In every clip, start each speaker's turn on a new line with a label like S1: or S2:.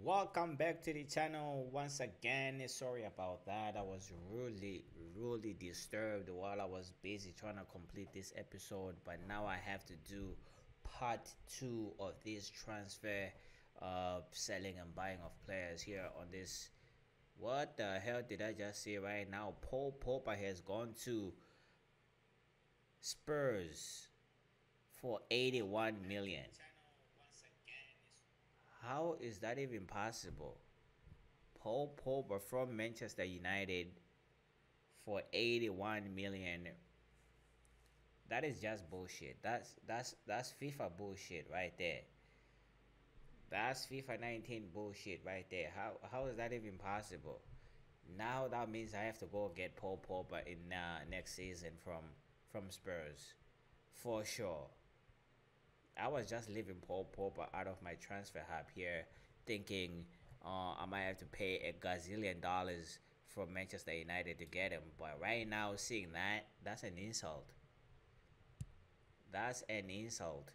S1: Welcome back to the channel once again. Sorry about that. I was really disturbed while I was busy trying to complete this episode, but now I have to do part 2 of this transfer selling and buying of players here on this. What the hell did I just say right now? Paul Pogba has gone to Spurs for 81 million. How is that even possible? Paul Pogba from Manchester United for 81 million. That is just bullshit. That's FIFA bullshit right there. That's FIFA 19 bullshit right there. How is that even possible? Now that means I have to go get Paul Pogba in next season from Spurs, for sure. I was just leaving Paul Pogba out of my transfer hub here, thinking I might have to pay a gazillion dollars for Manchester United to get him. But right now, seeing that's an insult. That's an insult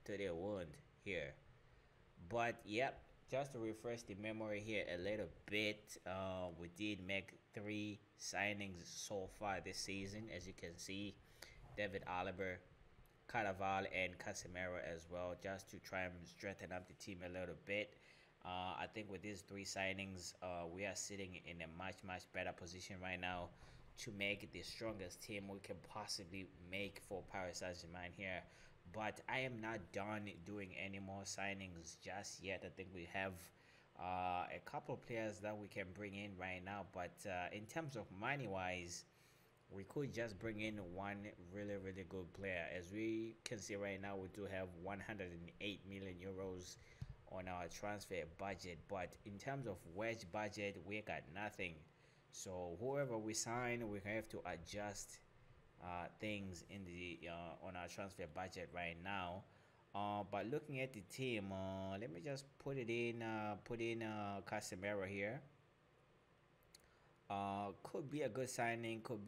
S1: to their wound here. But yep, just to refresh the memory here a little bit, we did make 3 signings so far this season, as you can see. David Alaba, Carvajal, and Casemiro as well, just to try and strengthen up the team a little bit. I think with these 3 signings, we are sitting in a much better position right now to make the strongest team we can possibly make for Paris Saint-Germain here. But I am not done doing any more signings just yet. I think we have a couple of players that we can bring in right now, but in terms of money wise, we could just bring in one really good player. As we can see right now, we do have 108 million euros on our transfer budget, but in terms of wage budget, we got nothing. So whoever we sign, we have to adjust things in the on our transfer budget right now. But looking at the team, let me just put in Casemiro here. Could be a good signing, could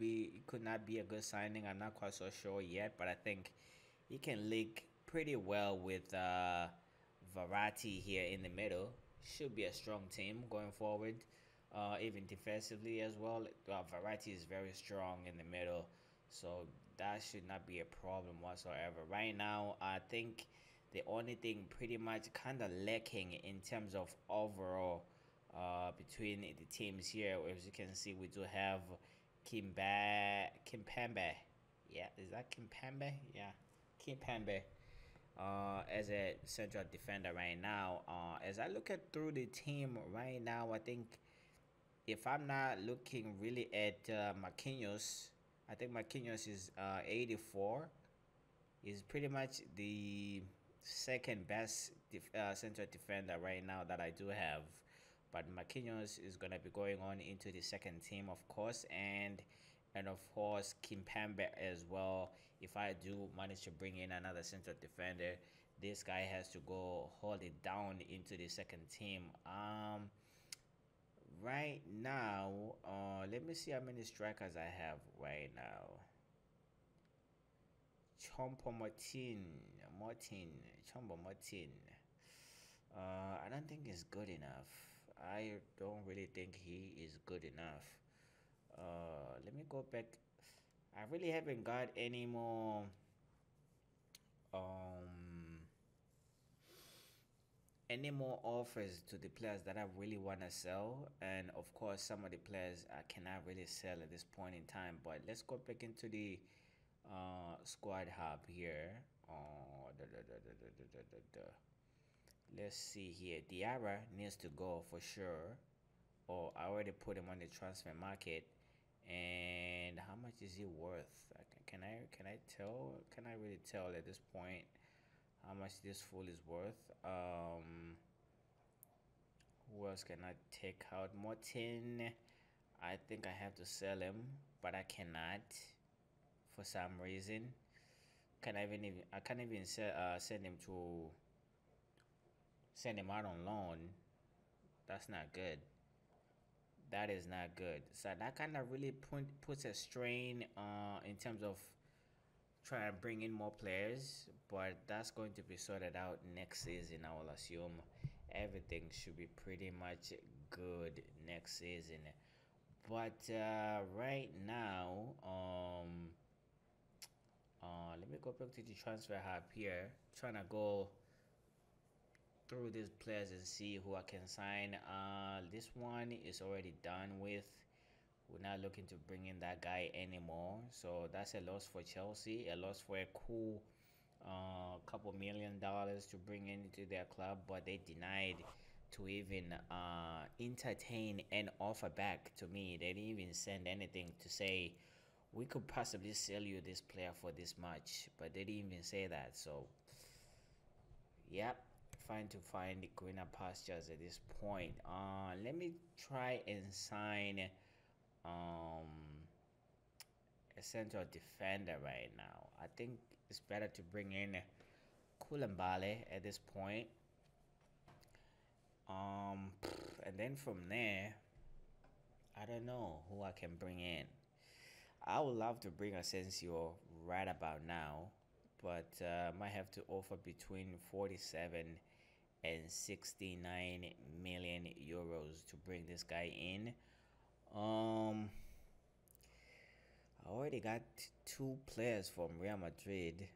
S1: not be a good signing. I'm not quite so sure yet, but I think he can link pretty well with Verratti here in the middle. Should be a strong team going forward, even defensively as well. Verratti is very strong in the middle, so that should not be a problem whatsoever. Right now, I think the only thing pretty much kind of lacking in terms of overall between the teams here, as you can see, we do have Kimpembe. Yeah, is that Kimpembe? Yeah, Kimpembe as a central defender right now. As I look at through the team right now, I think if I'm not looking really at Marquinhos, I think Marquinhos is 84. Is pretty much the second best central defender right now that I do have. But Marquinhos is going to be going on into the second team, of course, and of course Kimpembe as well. If I do manage to bring in another central defender, this guy has to go hold it down into the second team. Right now, let me see how many strikers I have right now. Chompo Martin. I don't think it's good enough. I don't really think he is good enough. Let me go back. I really haven't got any more offers to the players that I really want to sell, and of course some of the players I cannot really sell at this point in time. But let's go back into the squad hub here. Let's see here. Diarra needs to go for sure. Oh, I already put him on the transfer market. And how much is he worth? Can I tell? Can I really tell at this point how much this fool is worth? Who else can I take out? Martin. I think I have to sell him, but I cannot for some reason. I can't even send him out on loan. That's not good. That is not good. So that kind of really puts a strain in terms of trying to bring in more players, but that's going to be sorted out next season, I will assume. everything should be pretty much good next season. But right now, let me go back to the transfer hub here, trying to go through these players and see who I can sign. This one is already done with. We're not looking to bring in that guy anymore, so that's a loss for Chelsea, a loss for a cool couple $1 million to bring into their club, but they denied to even entertain an offer back to me. They didn't even send anything to say we could possibly sell you this player for this much, but they didn't even say that. So, yep, trying to find greener pastures at this point. Let me try and sign um a central defender right now. I think it's better to bring in Koulibaly at this point. Um, and then from there, I don't know who I can bring in. I would love to bring Asensio right about now, but might have to offer between 47 and 69 million euros to bring this guy in. Um, I already got two players from Real Madrid,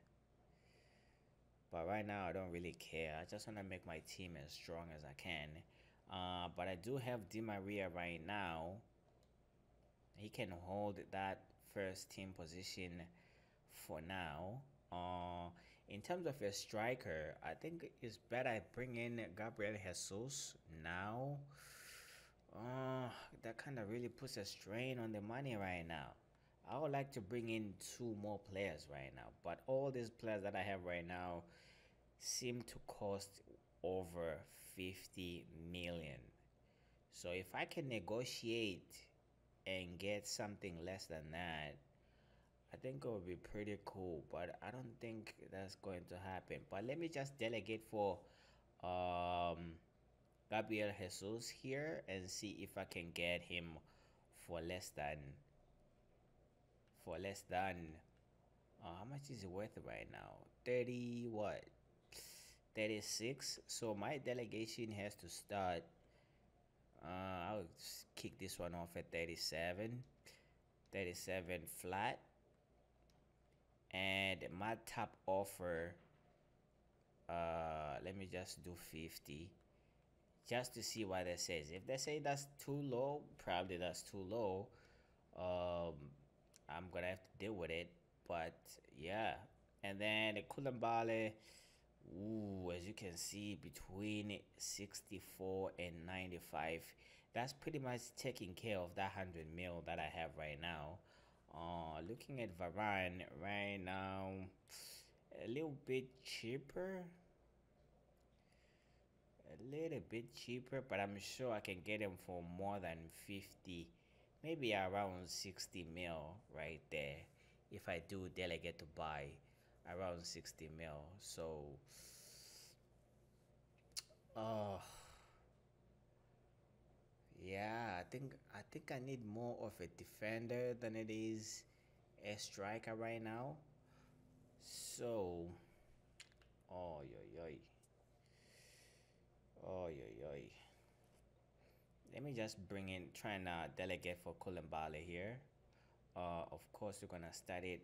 S1: but right now I don't really care. I just want to make my team as strong as I can. But I do have Di Maria right now. He can hold that first team position for now. In terms of a striker, I think it's better I bring in Gabriel Jesus now. That kind of really puts a strain on the money right now. I would like to bring in two more players right now, but all these players that I have right now seem to cost over 50 million. So if I can negotiate and get something less than that, I think it would be pretty cool, but I don't think that's going to happen. But let me just delegate for um, Gabriel Jesus here and see if I can get him for less than how much is it worth right now? 30 what? 36. So my delegation has to start. I'll kick this one off at 37. 37 flat. And my top offer, let me just do 50 just to see what it says. If they say that's too low, probably that's too low. I'm gonna have to deal with it. But yeah, and then the Koulibaly, ooh, as you can see, between 64 and 95, that's pretty much taking care of that 100 mil that I have right now. Looking at Varane right now, a little bit cheaper. A little bit cheaper, but I'm sure I can get him for more than 50, maybe around 60 mil right there. If I do delegate to buy around 60 mil. So, uh, yeah, I think I need more of a defender than it is a striker right now. So, oh yo yo, oh yo yo. Let me just bring in, try and delegate for Koulibaly here. Of course, we're gonna start it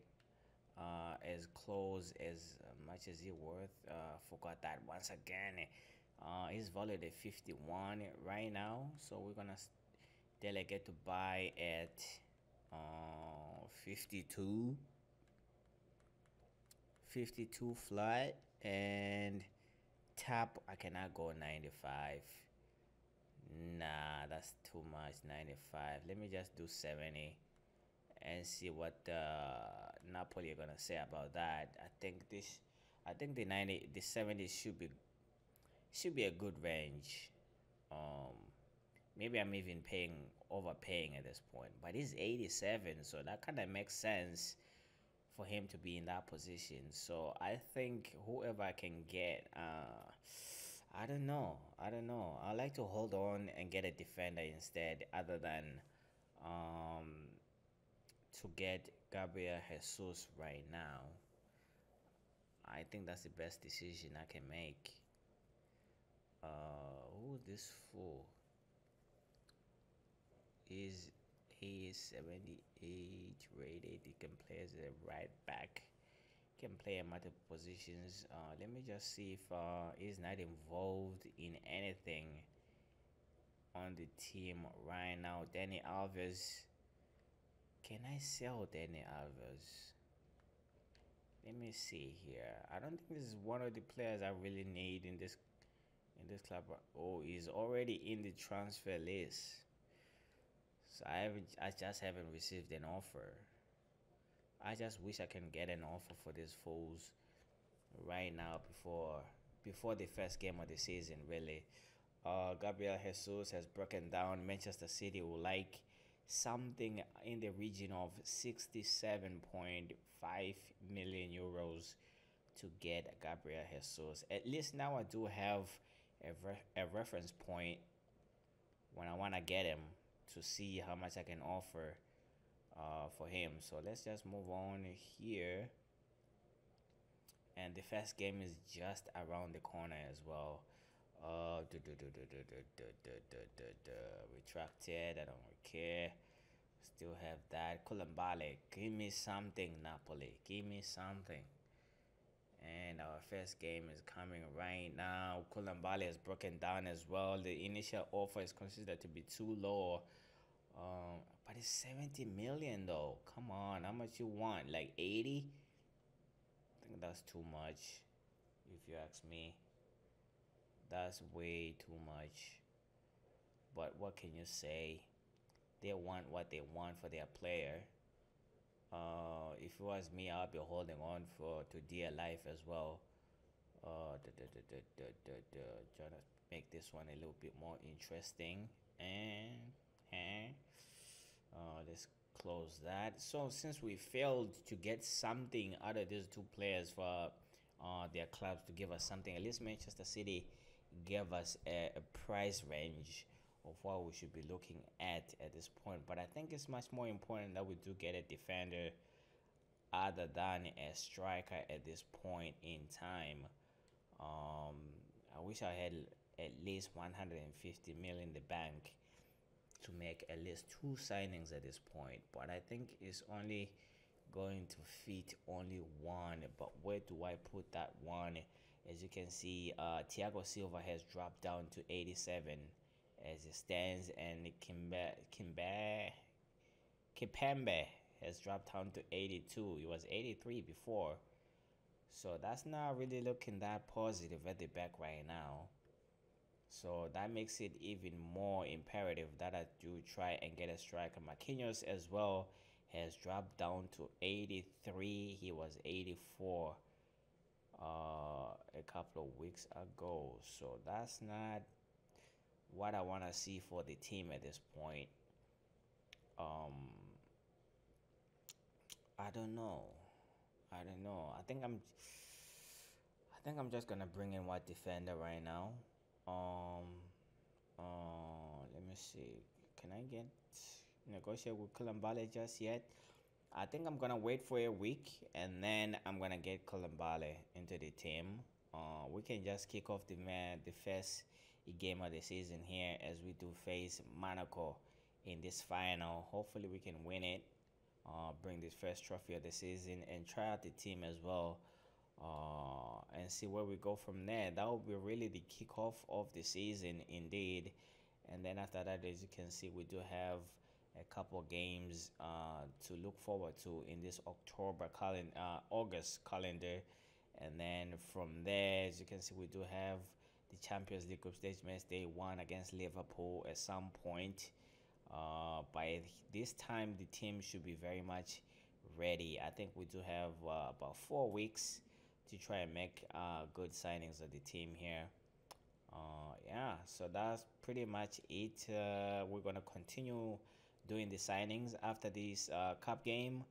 S1: as close as much as he worth. Forgot that once again. He's valued at 51 right now, so we're gonna delegate to buy at 52. 52 flat, and tap I cannot go 95. Nah, that's too much. 95. Let me just do 70 and see what Napoli are gonna say about that. I think the 90, the 70 should be a good range. Um, maybe I'm even overpaying at this point, but he's 87, so that kind of makes sense for him to be in that position. So I think whoever I can get, I don't know. I don't know. I like to hold on and get a defender instead, other than um, to get Gabriel Jesus right now. I think that's the best decision I can make. Who's this fool? Is he is 78 rated? He can play as a right back. Can play in multiple positions. Let me just see if he's not involved in anything on the team right now. Danny Alves. Can I sell Danny Alves? Let me see here. I don't think this is one of the players I really need in this club. Oh, he's already in the transfer list. So I just haven't received an offer. I just wish I can get an offer for these fools right now before the first game of the season really. Gabriel Jesus has broken down Manchester City will like something in the region of 67.5 million euros to get Gabriel Jesus. At least now I do have a reference point when I want to get him to see how much I can offer for him. So let's just move on here. And the first game is just around the corner as well. Retracted. I don't care. Still have that. Koulibaly. Give me something, Napoli. Give me something. And our first game is coming right now. Koulibaly has broken down as well. The initial offer is considered to be too low. But it's 70 million though. Come on, how much you want? Like 80? I think that's too much, if you ask me. That's way too much. But what can you say? They want what they want for their player. If it was me, I'd be holding on for to dear life as well. Trying to make this one a little bit more interesting. And let's close that. So since we failed to get something out of these two players for their clubs to give us something, at least Manchester City gave us a price range of what we should be looking at this point. But I think it's much more important that we do get a defender other than a striker at this point in time. I wish I had at least 150 million in the bank to make at least two signings at this point, but I think it's only going to fit only one. But where do I put that one? As you can see, Thiago Silva has dropped down to 87 as it stands, and Kimpembe has dropped down to 82. It was 83 before, so that's not really looking that positive at the back right now. So that makes it even more imperative that I do try and get a striker. Marquinhos as well has dropped down to 83. He was 84 a couple of weeks ago. So that's not what I want to see for the team at this point. I don't know. I think I'm just gonna bring in what defender right now. Um, Let me see. Can I get negotiate with Koulibaly just yet? I think I'm gonna wait for a week and then I'm gonna get Koulibaly into the team. We can just kick off the first game of the season here as we do face Monaco in this final. Hopefully we can win it. Bring this first trophy of the season and try out the team as well. And see where we go from there. That will be really the kickoff of the season indeed. And then after that, as you can see, we do have a couple games to look forward to in this August calendar. And then from there, as you can see, we do have the Champions League group stage match day 1 against Liverpool at some point. By this time, the team should be very much ready. I think we do have about 4 weeks to try and make good signings of the team here. Yeah, so that's pretty much it. We're going to continue doing the signings after this cup game.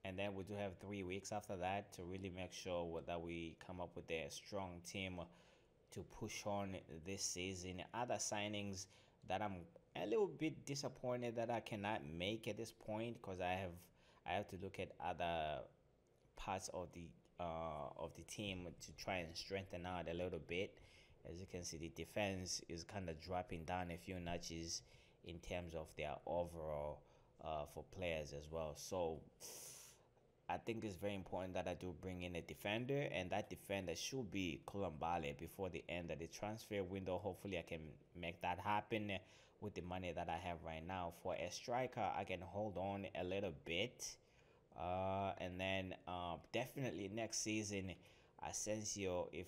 S1: And then we do have 3 weeks after that to really make sure that we come up with a strong team to push on this season. Other signings that I'm a little bit disappointed that I cannot make at this point, because I have to look at other parts of the team to try and strengthen out a little bit. As you can see, the defense is kind of dropping down a few notches in terms of their overall for players as well. So I think it's very important that I do bring in a defender, and that defender should be Koulibaly before the end of the transfer window. Hopefully, I can make that happen with the money that I have right now. For a striker, I can hold on a little bit, and then definitely next season, Asensio. If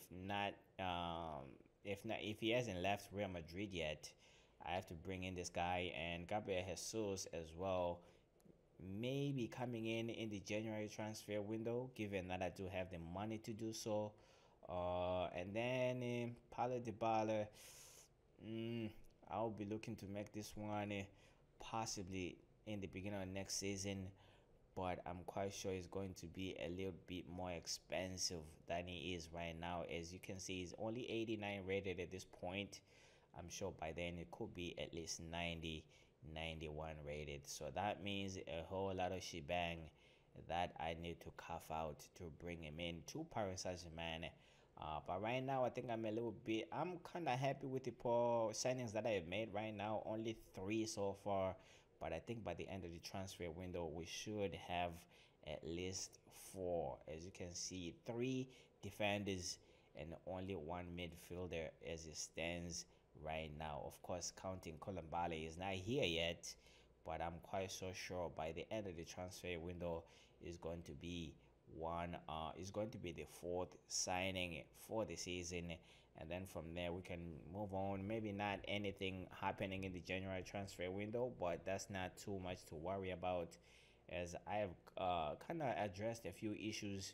S1: he hasn't left Real Madrid yet, I have to bring in this guy and Gabriel Jesus as well, maybe coming in the January transfer window, given that I do have the money to do so. And then Paulo Dybala, I'll be looking to make this one possibly in the beginning of next season, but I'm quite sure it's going to be a little bit more expensive than he is right now. As you can see, he's only 89 rated at this point. I'm sure by then it could be at least 90, 91 rated. So that means a whole lot of shebang that I need to cough out to bring him in to Paris Saint-Germain. But right now, I think I'm kind of happy with the poor signings that I have made right now. Only 3 so far. But I think by the end of the transfer window, we should have at least 4. As you can see, 3 defenders and only 1 midfielder as it stands right now. Of course, counting Koulibaly is not here yet, but I'm quite so sure by the end of the transfer window is going to be is going to be the 4th signing for the season, and then from there we can move on. Maybe not anything happening in the January transfer window, but that's not too much to worry about, as I have kind of addressed a few issues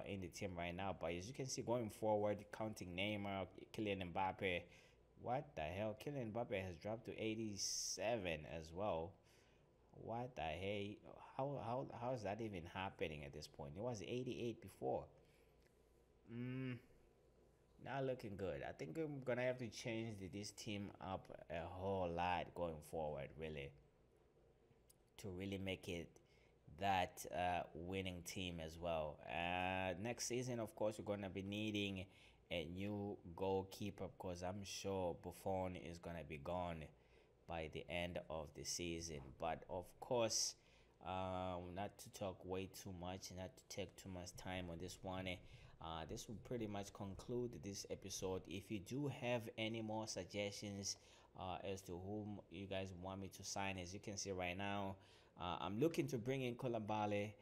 S1: in the team right now. But as you can see, going forward, counting Neymar, Kylian Mbappe, what the hell? Kylian Mbappe has dropped to 87 as well. What the hey? How is that even happening at this point? It was 88 before. Not looking good. I think I'm gonna have to change this team up a whole lot going forward, really, to really make it that winning team as well. Next season, of course, we're gonna be needing a new goalkeeper, because I'm sure Buffon is gonna be gone by the end of the season. But of course, not to talk way too much, not to take too much time on this one. This will pretty much conclude this episode. If you do have any more suggestions as to whom you guys want me to sign, as you can see right now, I'm looking to bring in Koulibaly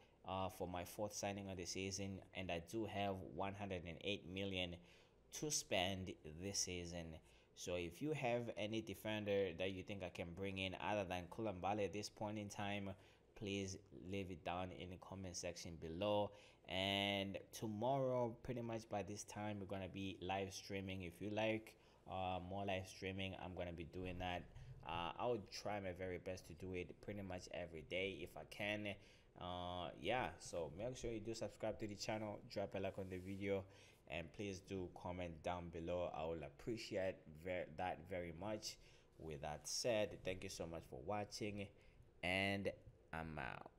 S1: for my 4th signing of the season, and I do have 108 million to spend this season. So if you have any defender that you think I can bring in other than Koulibaly at this point in time, please leave it down in the comment section below. And tomorrow, pretty much by this time, we're gonna be live streaming. If you like more live streaming, I'm gonna be doing that. I'll try my very best to do it pretty much every day if I can. Yeah, so make sure you do subscribe to the channel, drop a like on the video, and please do comment down below. I will appreciate that very much. With that said, thank you so much for watching, and I'm out.